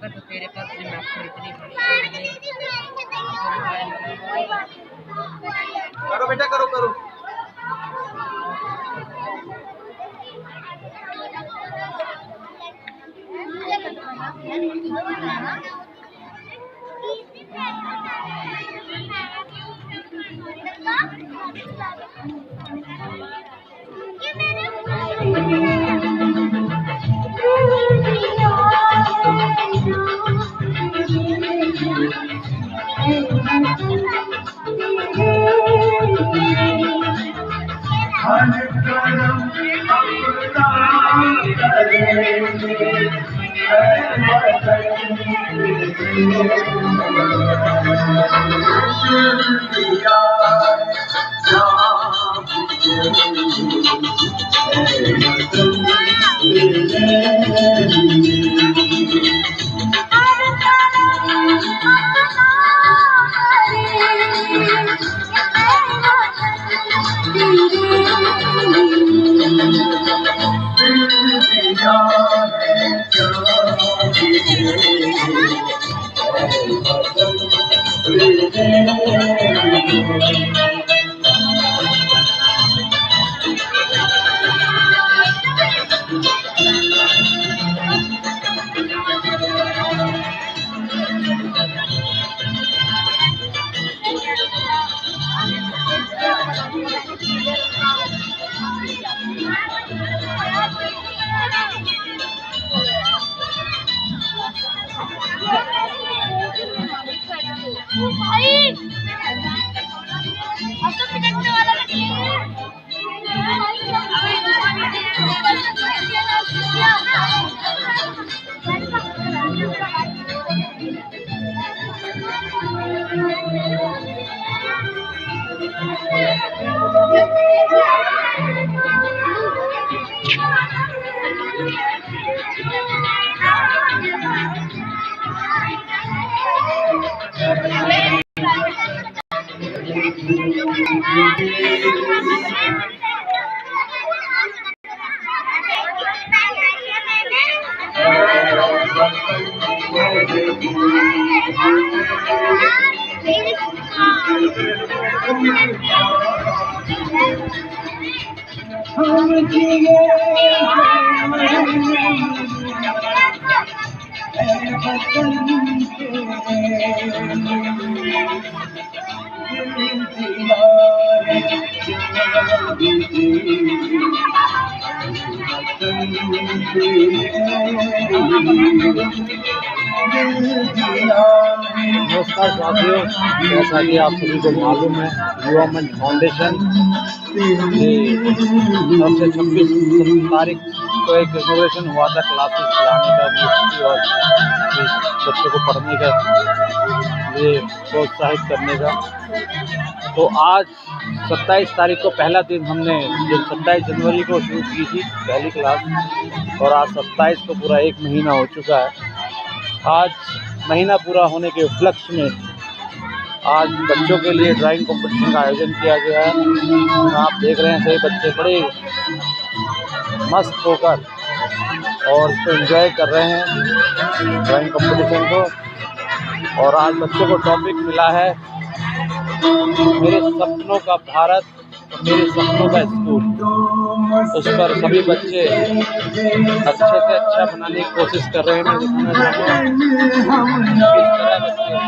तो तेरे पास मैप खरीदनी पड़ी। करो बेटा करो करो। नमस्कार साथियों, जैसा कि आप सभी को मालूम है, युवा मंच फाउंडेशन तरफ से 26 तारीख को एक इनोवेशन हुआ था क्लासेस चलाने का और बच्चों को पढ़ने का लिए प्रोत्साहित करने का। तो आज 27 तारीख को पहला दिन हमने जो 27 जनवरी को शुरू की थी पहली क्लास, और आज 27 को पूरा एक महीना हो चुका है। आज महीना पूरा होने के उपलक्ष्य में आज बच्चों के लिए ड्राइंग कंपटीशन का आयोजन किया गया है। आप देख रहे हैं सभी बच्चे बड़े मस्त होकर और इसको एंजॉय कर रहे हैं ड्राइंग कंपटीशन को। और आज बच्चों को टॉपिक मिला है मेरे सपनों का भारत मेरे सपनों का स्कूल, उस पर सभी बच्चे अच्छे से अच्छा बनाने की कोशिश कर रहे हैं। मैं दिखाना चाहूँगा किस तरह बच्चे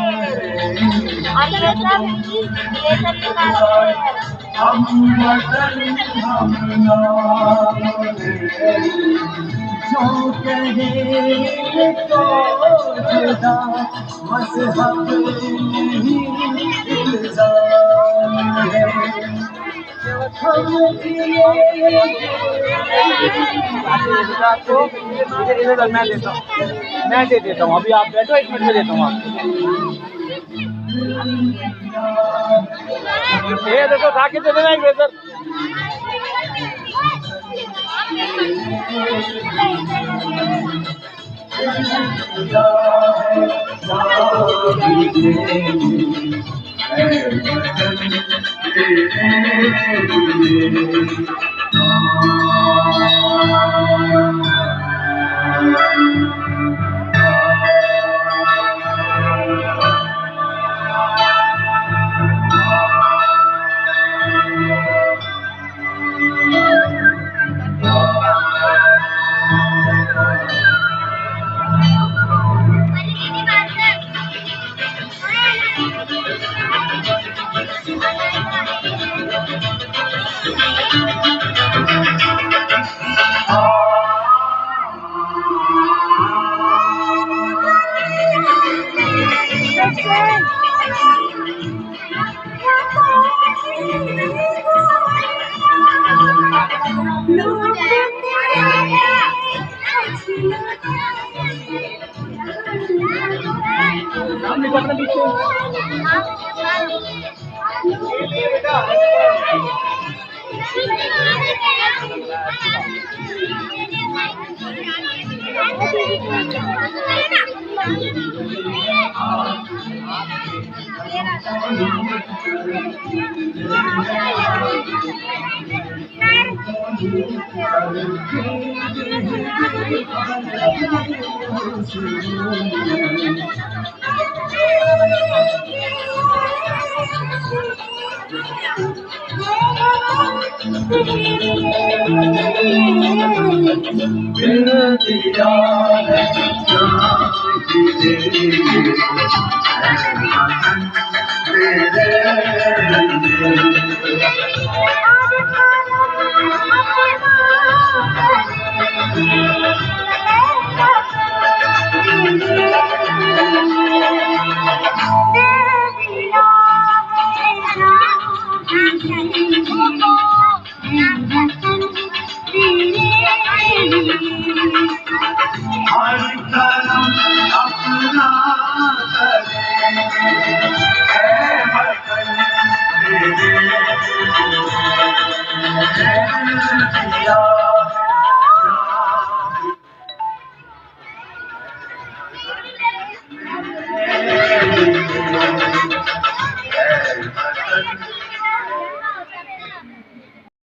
मैं दे देता हूँ। अभी आप बैठो, 1 मिनट में देता हूँ आपको। ये देखो, खा के दे देना एक रेजर। Yeah.